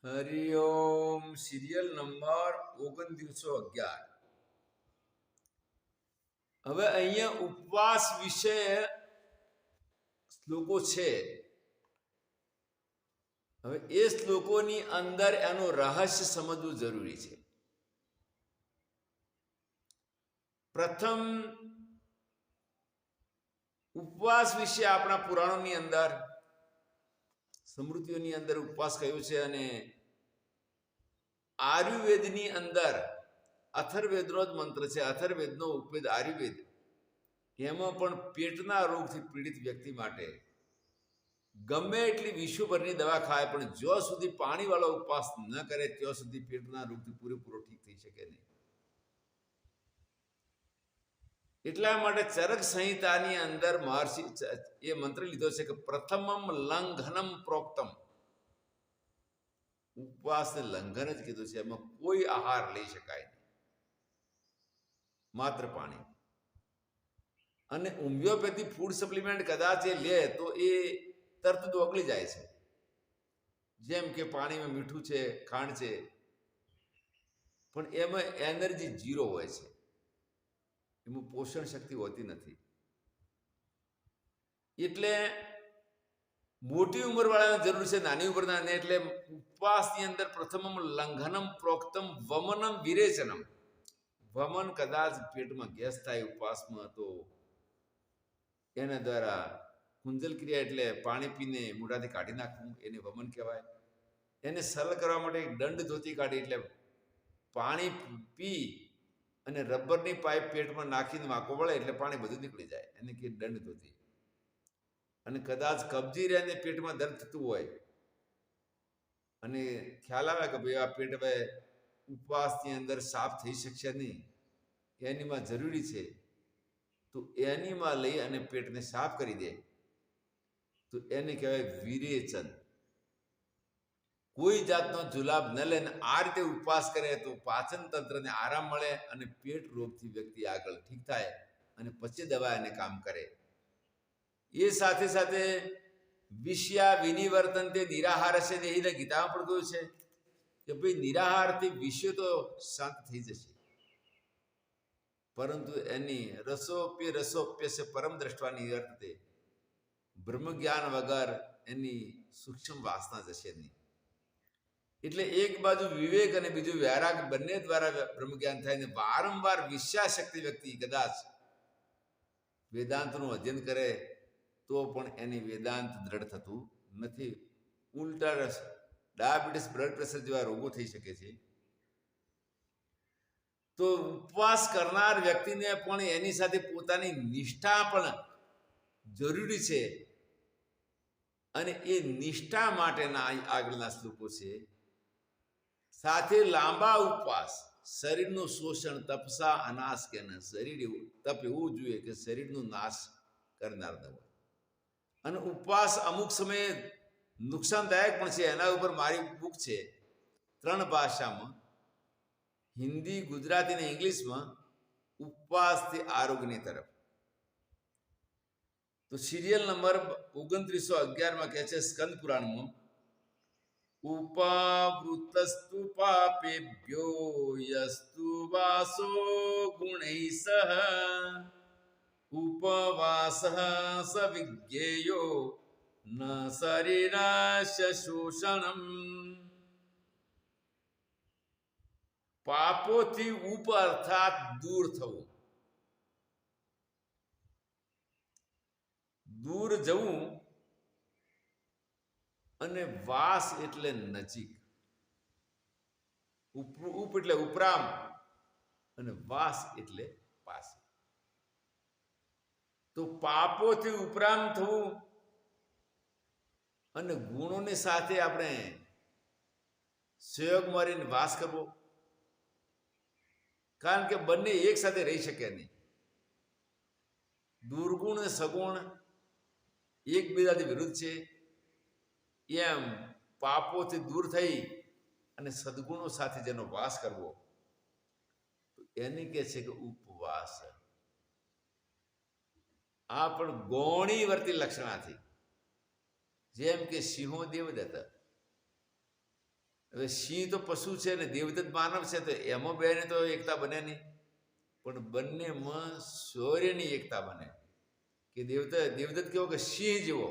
Hariom serial number 2911. હવે અહીંયા ઉપવાસ વિશે શ્લોકો છે. હવે એ શ્લોકોની અંદર એનું રહસ્ય સમજવું જરૂરી છે. પ્રથમ ઉપવાસ વિશે આપણા પુરાણોની અંદર સ્મૃતિઓની અંદર ઉપવાસ કયો છે, અને આયુર્વેદની અંદર અથર્વેદનો જ મંત્ર છે. અથર્વેદનો ઉપવેદ આયુર્વેદ, એમાં પણ પેટના રોગથી પીડિત વ્યક્તિ માટે ગમે એટલી વિશ્વભરની દવા ખાય પણ જ્યાં સુધી પાણીવાળો ઉપવાસ ન કરે ત્યાં સુધી પેટના રોગથી પૂરેપૂરો ઠીક થઈ શકે નહીં. એટલા માટે ચરક સંહિતાની અંદર મહર્ષિ એ મંત્ર લીધો છે કે પ્રથમમ લંઘનમ પ્રોક્તમ. ઉપવાસને લંઘન જ કીધું છે. એમાં કોઈ આહાર લઈ શકાય નહીં, માત્ર પાણી. અને હોમિયોપેથી ફૂડ સપ્લિમેન્ટ કદાચ એ લે તો એ તરત જ ઓગળી જાય છે. જેમ કે પાણીમાં મીઠું છે, ખાંડ છે, પણ એમાં એનર્જી ઝીરો હોય છે. એમાં પોષણ શક્તિ હોતી નથી. એટલે મોટી ઉંમરવાળાને જરૂર છે, નાની ઉંમરના ને. એટલે ઉપવાસની અંદર પ્રથમમ લંઘનમ પ્રોક્તમ વમનમ વિરેચનમ. વમન કદાચ પેટમાં ગેસ થાય ઉપવાસમાં તો એના દ્વારા કુંજલ ક્રિયા એટલે પાણી પીને મોઢાથી કાઢી નાખવું, એને વમન કહેવાય. એને સરળ કરવા માટે એક દંડ ધોતી કાઢી, એટલે પાણી પી અને રબરની પાઇપ પેટમાં નાખીને વાંકો વળે એટલે પાણી બધું નીકળી જાય, એને કે દંડ ધોતી. અને કદાચ કબજી રહે ને પેટમાં દર્દ થતું હોય અને ખ્યાલ આવે કે ભાઈ આ પેટ હવે ઉપવાસની અંદર સાફ થઈ શકશે નહીં, એનીમાં જરૂરી છે, તો એનીમાં લઈ અને પેટને સાફ કરી દે તો એને કહેવાય વિરેચન. કોઈ જાતનો જુલાબ ન લે ને આ રીતે ઉપવાસ કરે તો પાચન તંત્રને આરામ મળે અને પેટ રોગથી વ્યક્તિ આગળ ઠીક થાય અને પછી દવા એને કામ કરે. એ સાથે સાથે વિષયા વિનિવર્તન તે નિરાહાર હશે ને એને ગીતામાં પણ કહ્યું છે કે ભાઈ નિરાહારથી વિષય તો શાંત થઈ જશે, પરંતુ એની રસોપ્ય છે પરમ દ્રષ્ટવાની અર્થે બ્રહ્મ જ્ઞાન વગર એની સૂક્ષ્મ વાસના જશે નહીં. એટલે એક બાજુ વિવેક અને બીજું વૈરાગ બંને દ્વારા બ્રહ્મ જ્ઞાન થાય ને વારંવાર વિષયાશક્તિ વ્યક્તિ કદાચ વેદાંતનું અધ્યયન કરે તો પણ એની વેદાંત દ્રઢ થતું નથી. ઉલટા ડાયાબિટીસ, બ્લડ પ્રેશર જેવા રોગો થઈ શકે છે. તો ઉપવાસ કરનાર વ્યક્તિને પણ એની સાથે પોતાની નિષ્ઠા પણ જરૂરી છે. અને એ નિષ્ઠા માટેના આગળના શ્લોકો છે. સાથે લાંબા ઉપવાસ, શરીરનું શોષણ તપસા અનાશ કે ન. શરીર એવું તપ એવું જોઈએ કે શરીરનો નાશ કરનાર ન હોય. અને ઉપવાસ અમુક સમયે નુકસાનદાયક પણ છે. એના ઉપર મારી બુક છે 3 ભાષામાં, હિન્દી, ગુજરાતી અને ઇંગ્લિશમાં, ઉપવાસથી આરોગ્યની તરફ. તો સિરિયલ નંબર 2911 કહે છે સ્કંદ પુરાણમાં, ઉપાવૃતસ્તુ પાપેભ્યો યસ્તુ વાસો ગુણૈ સહ ઉપવાસ સવિજ્ઞેયો ન શરીરસ્ય શોષણમ. પાપોથી ઉપ અર્થાત દૂર થવું, દૂર જવું, અને વાસ એટલે નજીક. ઉપ એટલે ઉપરામ અને વાસ એટલે પાસે. તો પાપોથી ઉપરામ થવું અને ગુણોની સાથે આપણે સહયોગ મારીને વાસ કરવો. કારણ કે બંને એક સાથે રહી શકે નહીં. દુર્ગુણ અને સગુણ એકબીજાથી વિરુદ્ધ છે. એમ પાપોથી દૂર થઈ અને સદગુણો સાથે જેનો વાસ કરવો એને કહે છે કે ઉપવાસ. આ પણ ગૌણી વર્તી લક્ષણાથી, જેમ કે સિંહો દેવદત્ત, હવે સિંહ તો પશુ છે ને દેવદત્ત માનવ છે, તો એમાં બેને તો એકતા બને નહીં, પણ બંનેમાં શૌર્યની એકતા બને કે દેવદત્ત કેવો કે સિંહ જેવો,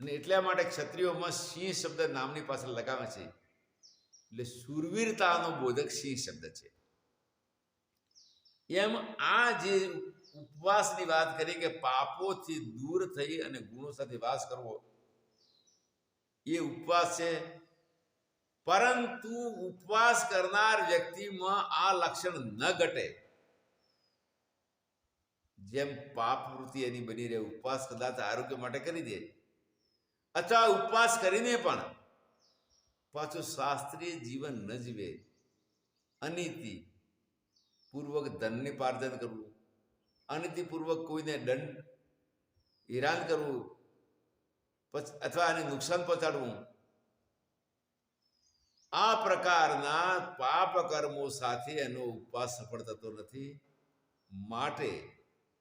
અને એટલા માટે ક્ષત્રિયોમાં સિંહ શબ્દ નામની પાછળ લગાવે છે, એટલે શૂરવીરતાનો બોધક સિંહ શબ્દ છે. એમ આ જે ઉપવાસની વાત કરી કે પાપોથી દૂર થઈ અને ગુણો સાથે વાસ કરવો, એ ઉપવાસ છે. પરંતુ ઉપવાસ કરનાર વ્યક્તિમાં આ લક્ષણ ન ઘટે. જેમ પાપ વૃત્તિ એની બની રહે, ઉપવાસ કદાચ આરોગ્ય માટે કરી દે, અથવા ઉપવાસ કરીને પણ પાછું શાસ્ત્રીય જીવન ન જીવે, અનીતિ પૂર્વક ધનને પાર્જન કરવું, અનીતિપૂર્વક કોઈને દંડ હેરાન કરવું, અથવા એને નુકસાન પહોંચાડવું, આ પ્રકારના પાપ કર્મો સાથે એનો ઉપવાસ સફળ થતો નથી. માટે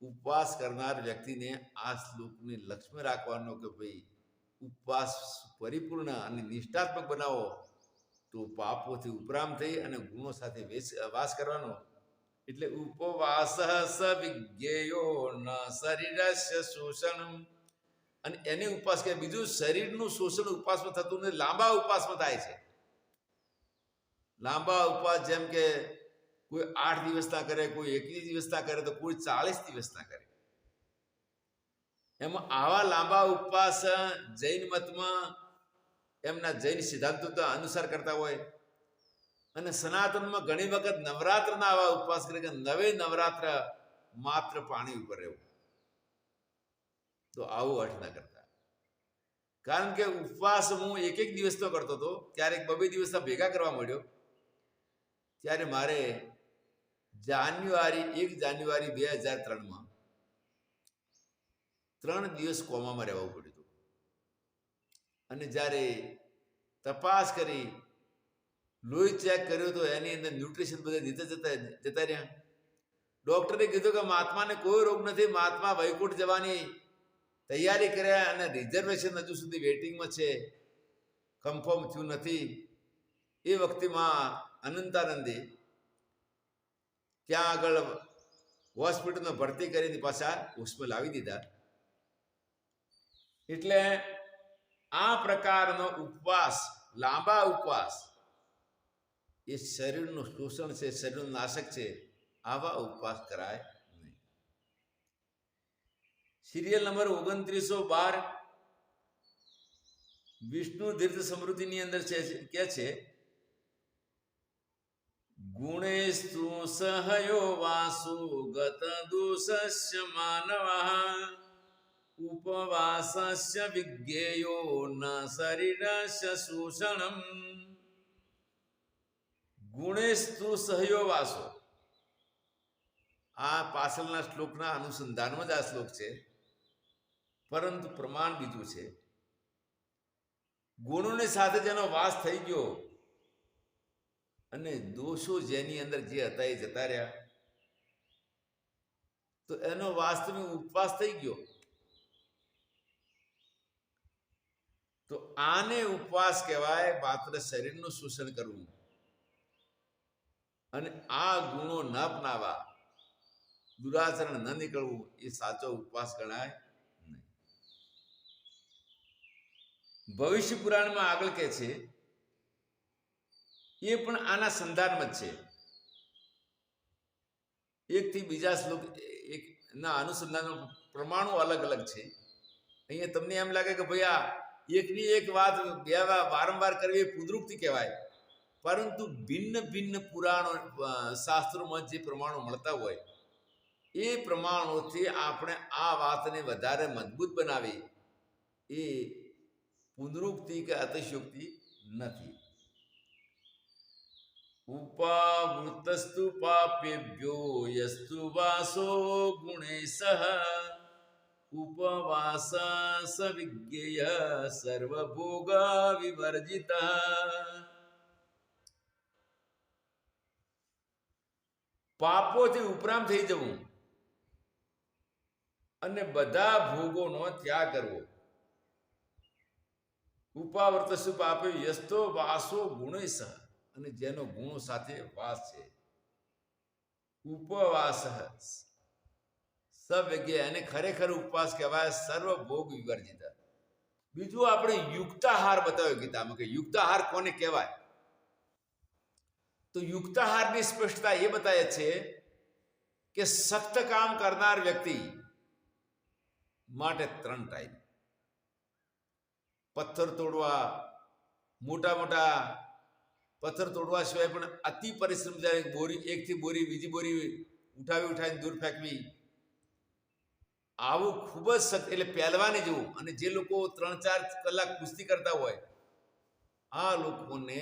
ઉપવાસ કરનાર વ્યક્તિને આ શ્લોકને લક્ષ્ય રાખવાનો કે ભાઈ ઉપવાસ પરિપૂર્ણ અને નિષ્ઠાત્મક બનાવો, તો પાપોથી ઉપરામ થઈ અને ગુણો સાથે વાસ કરવાનો. એટલે ઉપવાસ સ વિજ્ઞેયો ન શરીરસ્ય શોષણમ. અને એને ઉપવાસ કે બીજું શરીરનું શોષણ ઉપવાસમાં થતું નથી, લાંબા ઉપવાસમાં થાય છે. લાંબા ઉપવાસ જેમ કે કોઈ 8 દિવસના કરે, કોઈ 21 દિવસના કરે, તો કોઈ 40 દિવસના કરે. એમાં આવા લાંબા ઉપવાસ જૈન મતમાં એમના જૈન સિદ્ધાંતો અનુસાર કરતા હોય, અને સનાતનમાં ઘણી વખત નવરાત્રના આવા ઉપવાસ કરે કે 9 નવરાત્ર માત્ર પાણી ઉપર રહેવું. તો આવું અર્થ ન કરતા. કારણ કે ઉપવાસ હું એક દિવસ તો કરતો હતો, ક્યારેક 2 દિવસના ભેગા કરવા મળ્યો, ત્યારે મારે 1 જાન્યુઆરી 2003માં 3 દિવસ કોમામાં રહેવું પડ્યું હતું. અને જ્યારે તપાસ કરી, લોહી ચેક કર્યું, તો એની અંદર ન્યુટ્રિશન બધા જતા રહ્યા. ડોક્ટરે કીધું કે મહાત્માને કોઈ રોગ નથી, મહાત્મા વૈકુંઠ જવાની તૈયારી કર્યા અને રિઝર્વેશન હજુ સુધી વેઇટિંગમાં છે, કન્ફર્મ થયું નથી. એ વખતેમાં અનંતાનંદે ત્યાં આગળ હોસ્પિટલમાં ભરતી કરીને પાછા હોસ્પિટલ લાવી દીધા. એટલે આ પ્રકારનો ઉપવાસ, લાંબા ઉપવાસ, એ શરીરનું શોષણ છે, શરીરનું નાશક છે. આવા ઉપવાસ કરાય નહીં. સિરિયલ નંબર 2912 વિષ્ણુ તીર્થ સમૃદ્ધિની અંદર કે છે, ગુણેસ્તુ સહયો વાસુ ગત દોષસ્ય માનવઃ ઉપવાસસ્ય વિજ્ઞેયો ન શરીરસ્ય શોષણમ. ગુણેસ્તુ સહયો વાસો. આ પાછળના શ્લોકના અનુસંધાનમાં જ આ શ્લોક છે, પરંતુ પ્રમાણ બીજું છે. ગુણોની સાથે જેનો વાસ થઈ ગયો અને દોષો જેની અંદર જે હતા એ જતા રહ્યા, તો એનો વાસ્તવિક ઉપવાસ થઈ ગયો. તો આને ઉપવાસ કહેવાય. માત્ર શરીરનું શોષણ કરવું અને આ ગુણો ન અપનાવવા, દુરાચરણ ન નીકળવું, એ સાચો ઉપવાસ ગણાય નહીં. ભવિષ્ય પુરાણમાં આગળ કહે છે, એ પણ આના સંધાનમાં જ છે. એકથી બીજા શ્લોક ના અનુસંધાનનો પ્રમાણો અલગ અલગ છે. અહીંયા તમને એમ લાગે કે ભાઈ આ એકની એક વાત વારંવાર કરવી એ પુનરુક્તિ કહેવાય, પરંતુ ભિન્ન ભિન્ન પુરાણો શાસ્ત્રોમાં જે પ્રમાણો મળતા હોય, એ પ્રમાણોથી આપણે આ વાતને વધારે મજબૂત બનાવી, એ પુનરુક્તિ કે અતિશયોક્તિ નથી. ઉપવૃત્તસ્તુ પાપેભ્યો યસ્તુ વાસો ગુણેશઃ ઉપવાસ સવિજ્ઞેય સર્વભોગ વિવર્જિત. પાપોથી ઉપરામ થઈ જવું અને બધા ભોગોનો ત્યાગ કરવો, ઉપાવર્તસુ પાપે યસ્તો વાસો ગુણય સહ, અને જેનો ગુણો સાથે વાસ છે. ઉપવાસ સવ્યજ્ઞ, અને ખરેખર ઉપવાસ કહેવાય સર્વ ભોગ વિવર્જિત. બીજું આપણે યુક્તાહાર બતાવ્યો ગીતામાં કે યુક્તાહાર કોને કહેવાય. તો યુક્તાહારની સ્પષ્ટતા એ બતાવે છે કે સખ્ત કામ કરનાર વ્યક્તિ માટે 3 ટાઈમ, પથ્થર તોડવા, મોટા મોટા પથ્થર તોડવા સિવાય પણ અતિ પરિશ્રમ જાય, બોરી એકથી બોરી બીજી બોરી ઉઠાવીને દૂર ફેંકવી, આવું ખૂબ જ સખ્ત, એટલે પહેલવાની જેવું. અને જે લોકો 3-4 કલાક કુસ્તી કરતા હોય, આ લોકોને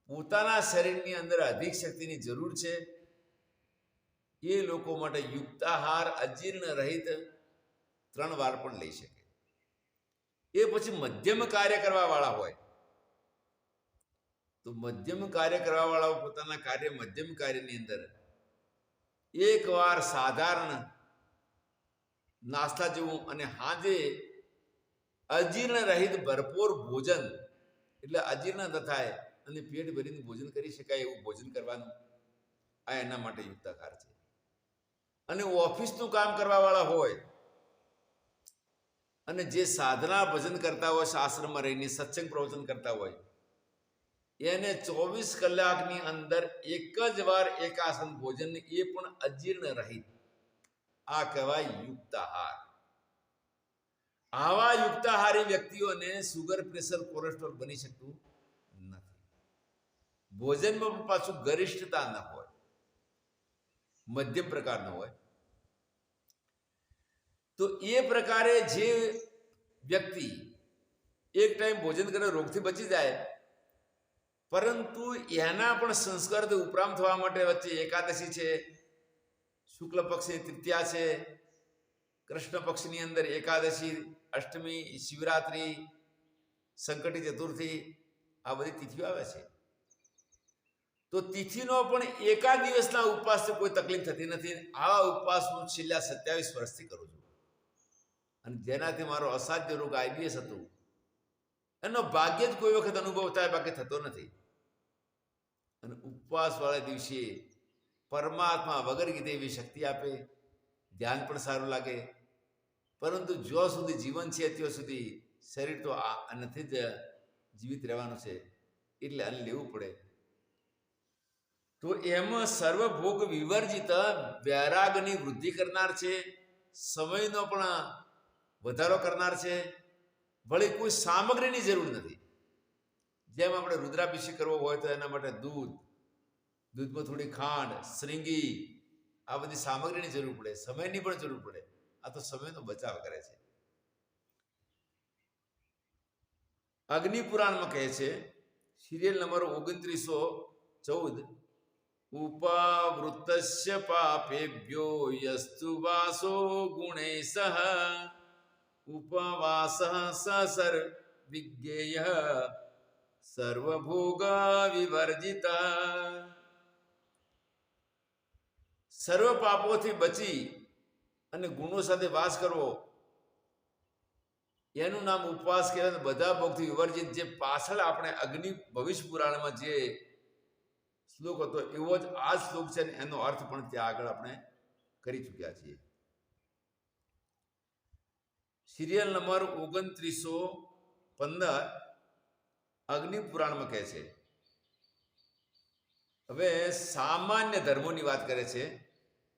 પોતાના શરીરની અંદર અધિક શક્તિની જરૂર છે. એ લોકો માટે યુક્તાહાર અજીર્ણ રહિત 3 વાર પણ લઈ શકે. એ પછી મધ્યમ કાર્ય કરવા વાળા હોય તો મધ્યમ કાર્ય કરવા વાળાઓ પોતાના મધ્યમ કાર્યની અંદર એક વાર સાધારણ નાસ્તા જેવું, અને હાજે અજીર્ણ રહિત ભરપૂર ભોજન, એટલે અજીર્ણ ન થાય અને પેટ ભરીને ભોજન કરી શકાય એવું ભોજન કરવાનું, આ એના માટે યુક્તાહાર છે. અને ઓફિસનું કામ કરવા વાળા હોય અને જે સાધના ભજન કરતા હોય, આશ્રમમાં રહીને સત્સંગ પ્રવચન કરતા હોય, એને 24 કલાકની અંદર એક જ વાર એકાસન ભોજન, એ પણ અજીર્ણ રહિત, આ કહેવાય યુક્તાહાર. આવા યુક્તાહારી વ્યક્તિઓને સુગર, પ્રેશર, કોલેસ્ટ્રોલ બની શકતું નથી. ભોજનમાં પણ પાછું ગરિષ્ઠતા ન હોય, મધ્યમ પ્રકારનો હોય. તો એ પ્રકારે જે વ્યક્તિ એક ટાઈમ ભોજન કરે રોગથી બચી જાય, પરંતુ એના પણ સંસ્કાર ઉપરામ થવા માટે વચ્ચે એકાદશી છે, શુક્લ પક્ષની તૃતીયા છે, કૃષ્ણ પક્ષની અંદર એકાદશી, અષ્ટમી, શિવરાત્રી, સંકટી ચતુર્થી, આ બધી તિથિઓ આવે છે. તો તિથિનો પણ એકાદ દિવસના ઉપવાસથી કોઈ તકલીફ થતી નથી. આવા ઉપવાસ હું છેલ્લા 27 વર્ષથી કરું છું. અને જેનાથી મારો અસાધ્ય રોગ IBS હતું, એનો ભાગ્ય જ કોઈ વખત અનુભવ થાય, બાકી થતો નથી. અને ઉપવાસ વાળા દિવસે પરમાત્મા વગર કીધે એવી શક્તિ આપે, ધ્યાન પણ સારું લાગે. પરંતુ જ્યાં સુધી જીવન છે ત્યાં સુધી શરીર તો આ નથી જ જીવિત રહેવાનું છે, એટલે અન્ન લેવું પડે. તો એમાં સર્વભોગ વિવર્જિત વૈરાગની વૃદ્ધિ કરનાર છે, સમયનો પણ વધારો કરનાર છે. વળી કોઈ સામગ્રીની જરૂર નથી. જેમ આપણે રુદ્રાભિષેક કરવો હોય તો એના માટે દૂધમાં થોડી ખાંડ, શ્રીંગી, આ બધી સામગ્રીની જરૂર પડે, સમયની પણ જરૂર પડે. આ તો સમયનો બચાવ કરે છે. અગ્નિ પુરાણમાં કહે છે, સિરિયલ નંબર 2914, ઉપાવૃત્તસ્ય પાપેભ્યો યસ્તુ વાસો ગુણૈ સહ ઉપવાસ સસર વિજ્ઞેય સર્વભોગ વિવર્જિત. સર્વ પાપોથી બચી અને ગુણો સાથે વાસ કરવો, એનું નામ ઉપવાસ કહેવાય. બધા ભોગથી વિવર્જિત, જે પાછળ આપણે અગ્નિ ભવિષ્ય પુરાણમાં જે શ્લોક હતો એવો જ આ શ્લોક છે, એનો અર્થ પણ ત્યાં આગળ આપણે કરી ચૂક્યા છીએ. સિરિયલ નંબર 2915 અગ્નિ પુરાણમાં કહે છે. હવે સામાન્ય ધર્મોની વાત કરે છે,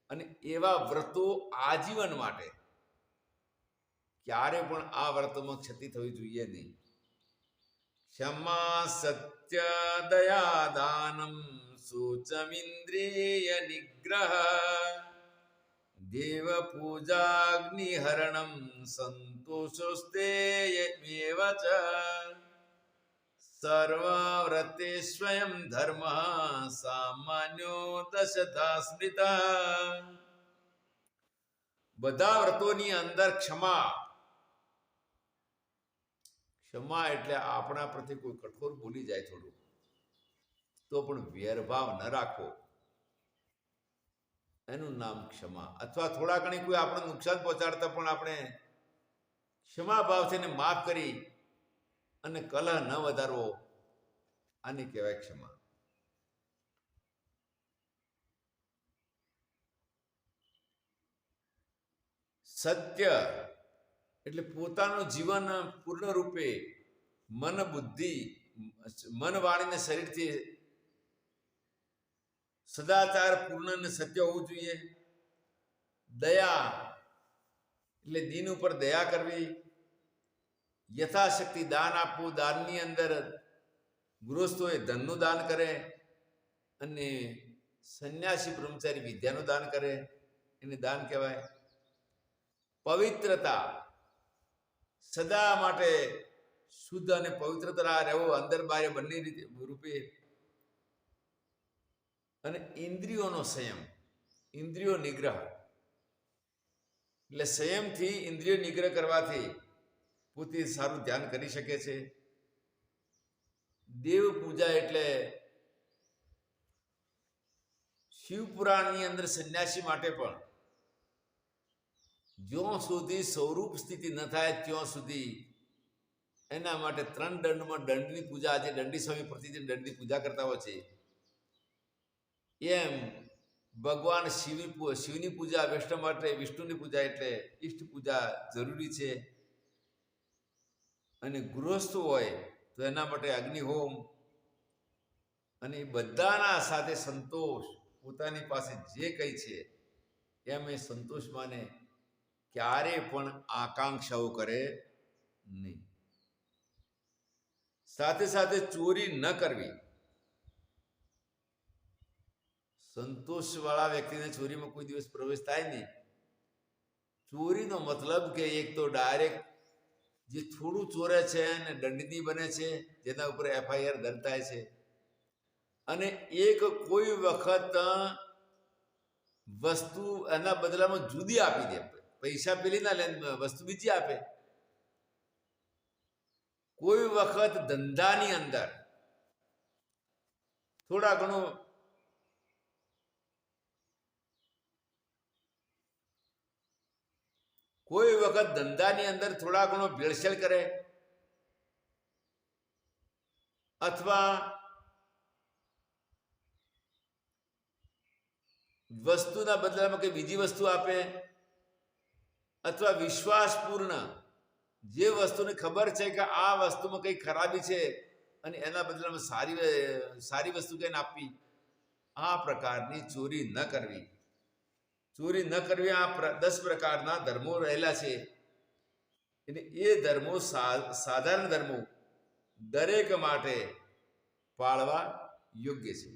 અને એવા વ્રતો આજીવન માટે, ક્યારે પણ આ વ્રતોમાં ક્ષતિ થવી જોઈએ નહીં. ક્ષમા, સત્ય, દયા, દાનમ, શૌચમિન્દ્રિય નિગ્રહ, દેવ પૂજાગ્નિહરણમ, સંતોષોસ્તેયમેવ ચ, સર્વવ્રતે સ્વયં ધર્મ, સામાન્યો દશધા સ્મૃત. બધા વ્રતોની અંદર ક્ષમા એટલે આપણા પ્રત્યે કોઈ કઠોર બોલી જાય થોડું, તો પણ વેરભાવ ન રાખવો, એનું નામ ક્ષમા. અથવા થોડા ઘણી કોઈ આપણે નુકસાન પહોંચાડતા પણ આપણે ક્ષમા ભાવથી એને માફ કરી અને કલહ ન વધારવો, આની કહેવાય ક્ષમા. સત્ય એટલે પોતાનું જીવન પૂર્ણ રૂપે મન બુદ્ધિ મન વાણી ને શરીરથી સદાચાર પૂર્ણ અને સત્ય હોવું જોઈએ. દયા એટલે દીન ઉપર દયા કરવી. યથાશક્તિ દાન આપવું, દાનની અંદર ગૃહસ્થ હોય ધનનું દાન કરે અને સંન્યાસી બ્રહ્મચારી વિદ્યાનું દાન કરે, એને દાન કહેવાય. પવિત્રતા સદા માટે શુદ્ધ અને પવિત્રતા રહેવો અંદર બાહ્ય બંને રીતે રૂપે. અને ઇન્દ્રિયોનો સંયમ, ઇન્દ્રિયો નિગ્રહ એટલે સંયમથી ઇન્દ્રિયો નિગ્રહ કરવાથી પોતે સારું ધ્યાન કરી શકે છે. દેવ પૂજા એટલે શિવપુરાણની અંદર સંન્યાસી માટે પણ જ્યાં સુધી સ્વરૂપ સ્થિતિ ન થાય ત્યાં સુધી એના માટે 3 દંડમાં દંડની પૂજા, આજે દંડી સ્વામી પ્રતિદિન દંડની પૂજા કરતા હોય છે, એમ ભગવાન શિવની પૂજા, વૈષ્ણવ માટે વિષ્ણુની પૂજા એટલે ઈષ્ટ પૂજા જરૂરી છે. અને ગૃહસ્થ હોય તો એના માટે અગ્નિહોમ, અને બધાના સાથે સંતોષ, પોતાની પાસે જે કંઈ છે એમ એ સંતોષ માને, ક્યારે પણ આકાંક્ષાઓ કરે નહીં. સાથે સાથે ચોરી ન કરવી. સંતોષવાળા વ્યક્તિને ચોરીમાં કોઈ દિવસ પ્રવેશ થાય નહીં. ચોરીનો મતલબ કે એક તો ડાયરેક્ટ જે થોડું ચોરે છે ને દંડની બને છે, જેના ઉપર FIR દર્જ થાય છે, અને એક કોઈ વખત વસ્તુ એના બદલામાં જુદી આપી દે, પૈસા પેલી ના લે, વસ્તુ બીજી આપે. કોઈ વખત ધંધાની અંદર થોડા ઘણું થોડા ઘણો ભેળસેળ કરે, અથવા વસ્તુના બદલામાં કંઈ બીજી વસ્તુ આપે, અથવા વિશ્વાસપૂર્ણ જે વસ્તુને ખબર છે કે આ વસ્તુમાં કંઈ ખરાબી છે અને એના બદલામાં સારી વસ્તુ કહીને આપવી, આ પ્રકારની ચોરી ન કરવી. ચોરી ન કરવી, આ 10 પ્રકારના ધર્મો રહેલા છે. એટલે એ ધર્મો સાધારણ ધર્મો દરેક માટે પાળવા યોગ્ય છે.